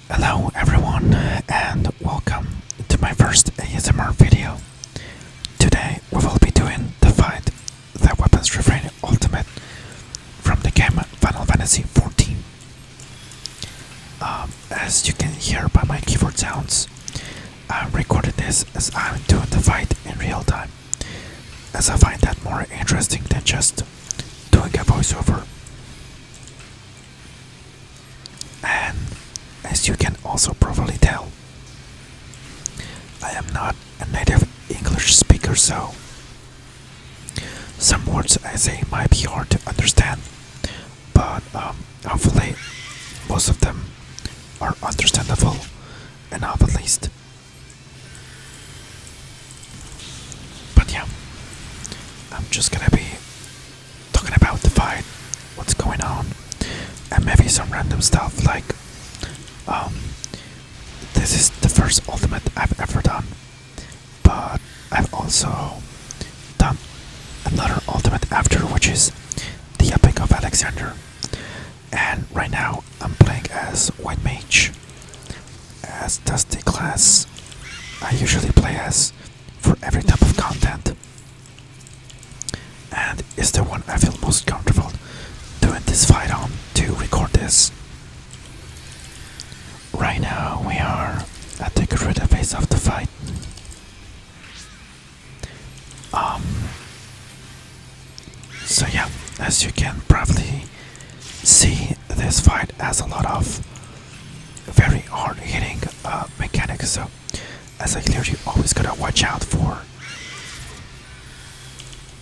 Hello everyone and welcome to my first ASMR video. Today we will be doing the fight the weapons refrain ultimate from the game Final Fantasy XIV. As you can hear by my keyboard sounds, I'm recording this as I'm doing the fight in real time, as I find that more interesting than just doing a voiceover. And as you can also probably tell, I am not a native English speaker, so some words I say might be hard to understand, but hopefully most of them are understandable enough at least. But yeah, I'm just gonna be talking about the fight, what's going on, and maybe some random stuff like this is the first ultimate I've ever done, but I've also done another ultimate after, which is the Epic of Alexander. And right now I'm playing as White Mage, as that's the class I usually play as for every type of content, and is the one I feel most comfortable doing this fight on to record this. Right now we are at the Garuda phase of the fight. So yeah, as you can probably see, this fight has a lot of very hard hitting mechanics, so as I clearly always gotta watch out for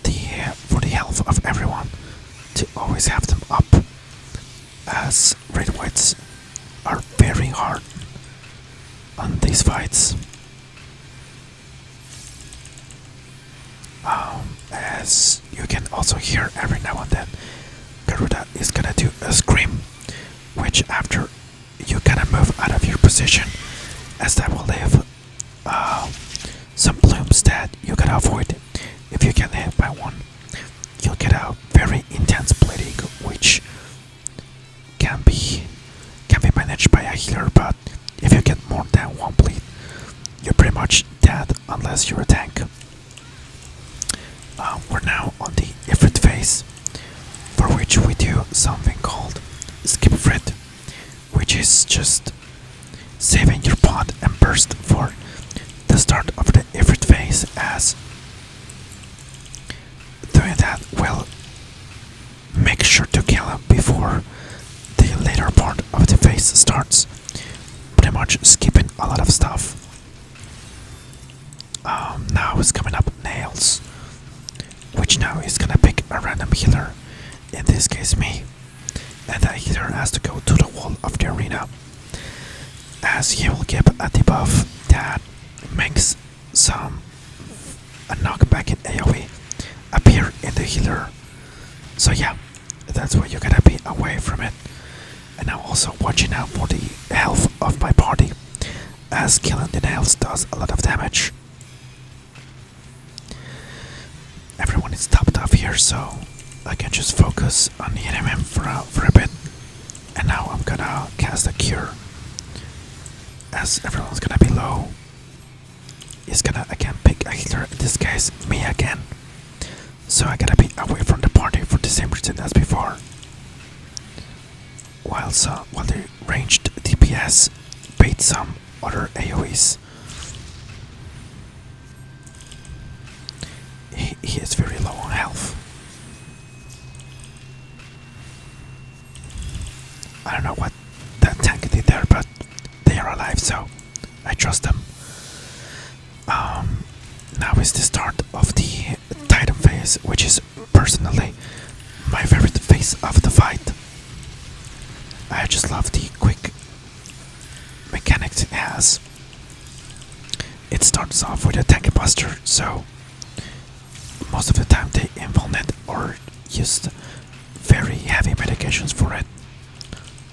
the health of everyone, to always have them up, as red whites are very hard on these fights. As you can also hear every now and then, Garuda is gonna do a scream, which after you kinda move out of your position, as that will leave some blooms that you gotta avoid. If you get hit by one, you'll get a very intense bleeding, which can be managed by a healer, but if you get more than one bleed, you're pretty much dead unless you're a tank. We're now on the Ifrit phase, for which we do something called Skip Ifrit, which is just saving your pot and burst for the start of the Ifrit phase, as doing that will make sure to kill him before the later part of the phase starts, pretty much skipping a lot of stuff. Now is coming up Nails, which now is gonna pick a random healer, in this case me, and that healer has to go to the wall of the arena, as he will give a debuff that makes a knockback in AoE appear in the healer. So yeah, that's why you gotta be away from it. And now also watching out for the health of my party, as killing the nails does a lot of damage. Everyone is topped off here, so I can just focus on hitting him for a bit. And now I'm gonna cast a cure, as everyone's gonna be low. He's gonna again pick a healer, in this case me again. So I gotta be away from the party for the same reason as before. While the ranged DPS bait some other AoEs. He is very low on health. I don't know what that tank did there, but they are alive, so I trust them. Now is the start of the Titan phase, which is personally my favorite phase of the fight. I just love the quick mechanics it has. It starts off with a tank buster, so most of the time they implement or used very heavy medications for it,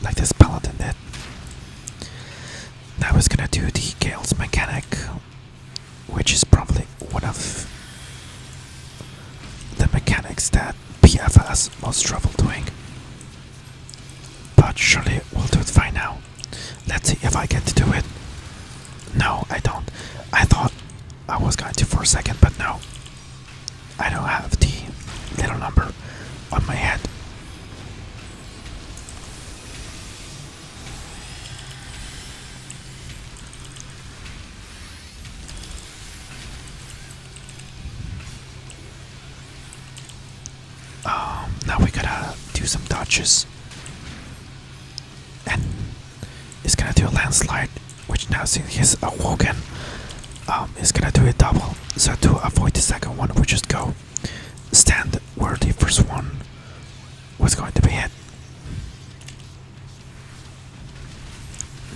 like this paladin did. Now it's gonna do the Gale's mechanic, which is probably one of the mechanics that PF has most trouble doing. But surely we'll do it fine now. Let's see if I get to do it. No, I don't. I thought I was going to for a second, but no. I don't have the little number on my head. Now we gotta do some dodges. And it's gonna do a landslide, which now since he's awoken, it's gonna do a double. So to avoid the second one, we just go stand where the first one was going to be hit.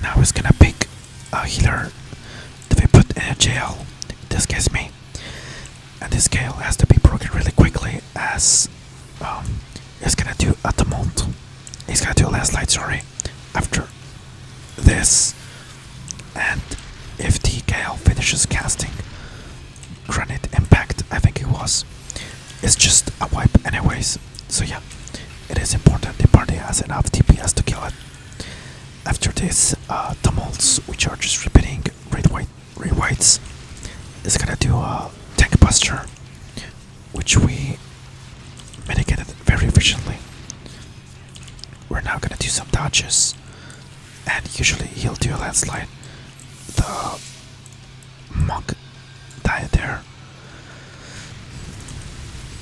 Now it's gonna pick a healer to be put in a jail. In this case, me. And this jail has to be broken really quickly, as it's gonna do a tumult. He's gonna do a landslide, sorry, after this. And if the Gale finishes casting Granite Impact, I think it was, it's just a wipe anyways. So yeah, it is important the party has enough DPS to kill it. After this, tumults, which are just repeating rewrites, is gonna do a Tank Buster, which we mitigated very efficiently. We're now gonna do some dodges, and usually he'll do a landslide. The monk died there,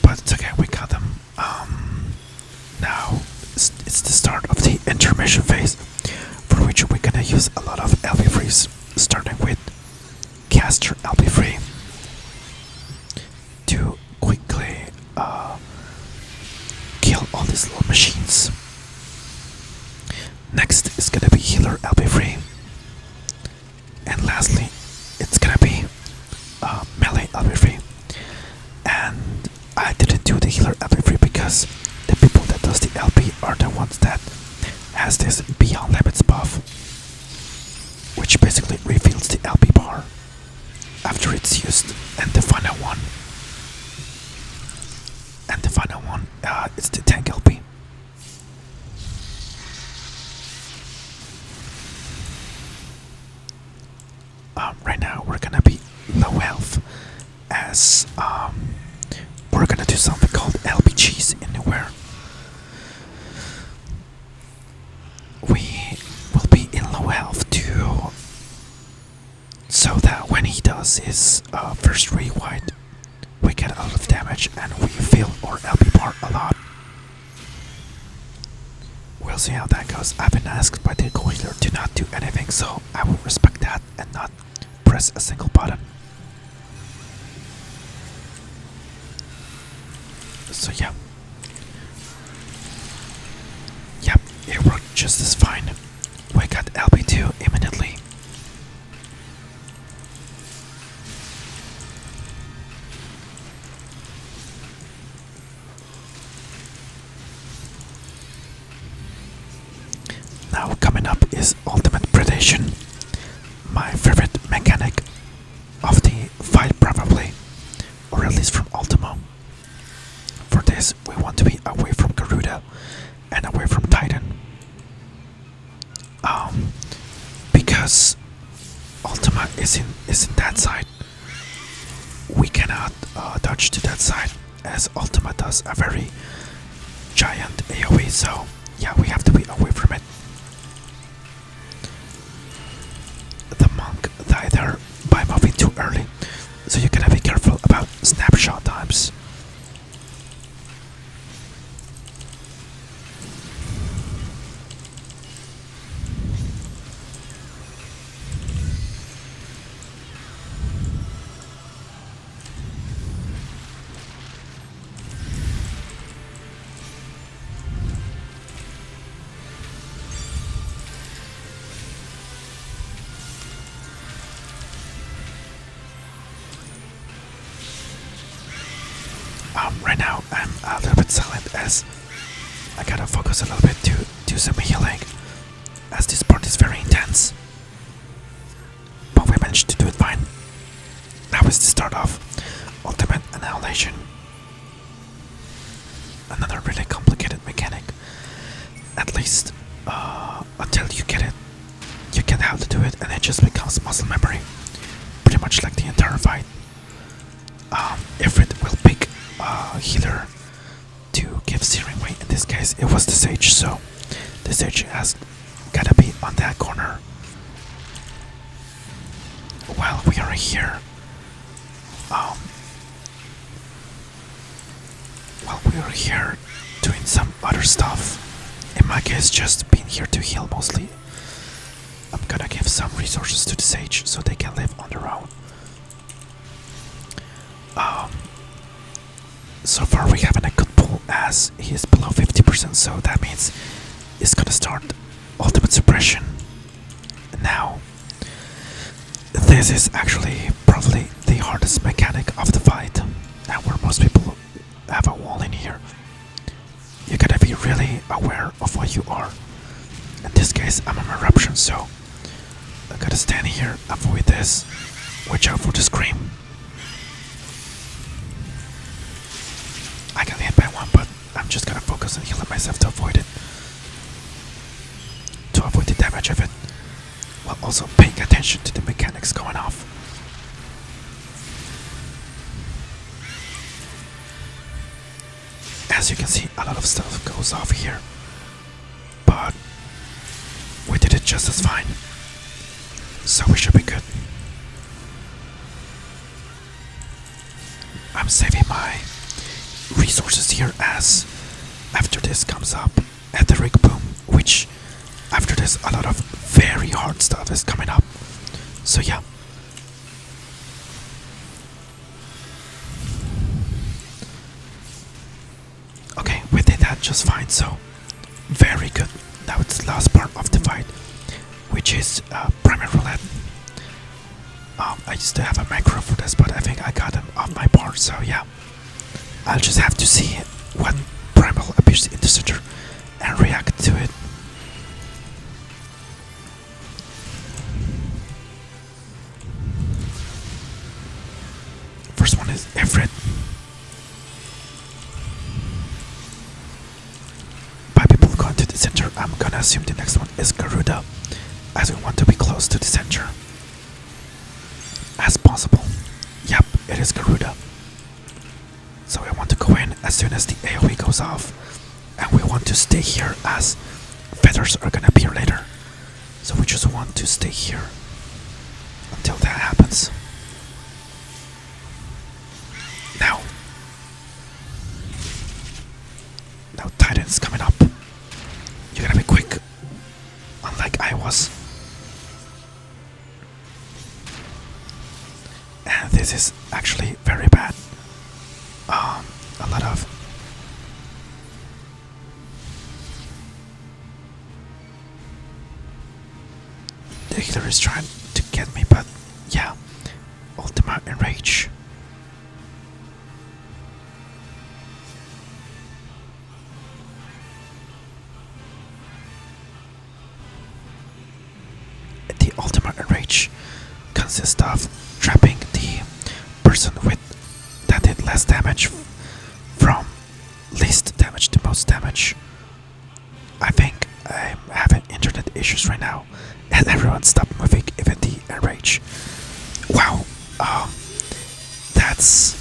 but it's okay, we got them. Now it's the start of the intermission phase, for which we're gonna use a lot of LB frees, starting with caster LB free to quickly kill all these little machines. Next is gonna be healer LB free, and lastly it's gonna be melee LB free. And I didn't do the healer LB free because the people that does the LB are the ones that has this beyond limits buff, which basically refills the LB bar after it's used. And the final one it's the tank LB. Right now we're gonna be low health, as we're gonna do something called LBGs anywhere. We will be in low health too, so that when he does his first rewind, we get a lot of damage and we feel our LB bar a lot. We'll see how that goes. I've been asked by the co-healer to not do anything, so I will respect that and not press a single button. So yeah. Yep, it worked just as fine. We got LB2 immediately. Now coming up is Ultimate Predation, my favorite mechanic of the fight probably, or at least from Ultimo. For this we want to be away from Garuda and away from Titan. Because Ultima is in that side, we cannot dodge to that side, as Ultima does a very giant AoE, so yeah, we have to be away from it. The monk died there by moving too early, so you gotta be careful about snapshot times. Right now I'm a little bit silent, as I gotta focus a little bit to do some healing, as this part is very intense. But we managed to do it fine. Now is the start of Ultimate Annihilation. Another really complicated mechanic, at least until you get it how to do it, and it just becomes muscle memory. Pretty much like the entire fight. Ifrit will pick a healer to give searing weight. In this case, it was the Sage, so the Sage has gotta be on that corner. While we are here, while we are here doing some other stuff, in my case, just being here to heal mostly. I'm gonna give some resources to the Sage so they can live on their own. So far we having a good pull as he is below 50%, so that means he's gonna start ultimate suppression. Now, this is actually probably the hardest mechanic of the fight, and where most people have a wall in here. You gotta be really aware of what you are. In this case, I'm an eruption, so I gotta stand here, avoid this, watch out for the scream. I got hit by one, but I'm just gonna focus on healing myself to avoid it. To avoid the damage of it, while also paying attention to the mechanics going off. As you can see, a lot of stuff goes off here, but we did it just as fine, so we should be good. I'm saving my resources here as after this comes up at the rig boom, which after this a lot of very hard stuff is coming up. So yeah. Okay, we did that just fine, so very good. Now it's the last part of the fight, which is primary roulette. I used to have a macro for this, but I think I got him off my part, so yeah. I'll just have to see when Primal appears in the center and react to it. First one is Ifrit. By people going to the center, I'm gonna assume the next one is Garuda, as we want to be close to the center as possible. Yep, it is Garuda. So we want to go in as soon as the AoE goes off, and we want to stay here as feathers are gonna appear later. So we just want to stay here until that happens. Now Titan is coming up. You gotta be quick, unlike I was. And this is actually very bad. A lot of the healer is trying to get me, but yeah, Ultima Enrage. The Ultima Enrage consists of trapping the person with that did less damage from least damage to most damage. I think I'm having internet issues right now, and everyone stopped moving, even the Enrage. Wow, that's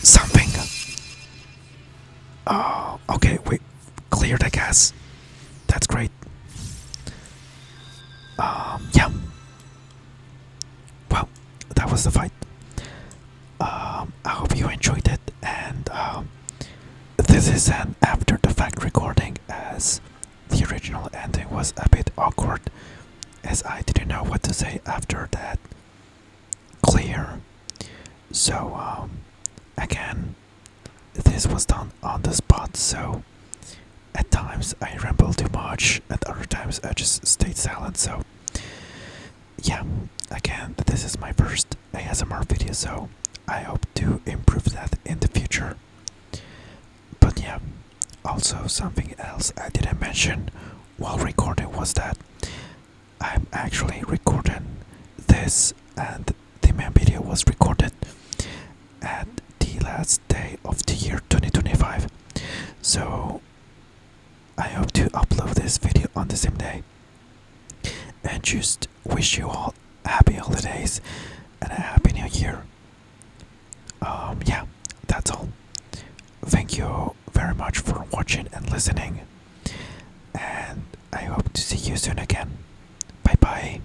something. Okay, we cleared, I guess. That's great. Yeah. Well, that was the fight. I hope you enjoyed it, and this is an after the fact recording, as the original ending was a bit awkward, as I didn't know what to say after that clear. So again, this was done on the spot, so at times I ramble too much, at other times I just stayed silent. So yeah, again, this is my first ASMR video, so I hope to improve that in the future. But yeah, also something else I didn't mention while recording was that I'm actually recording this, and the main video was recorded at the last day of the year 2025. So I hope to upload this video on the same day. and just wish you all happy holidays and a happy new year. Yeah, that's all. Thank you very much for watching and listening, and I hope to see you soon again. Bye bye.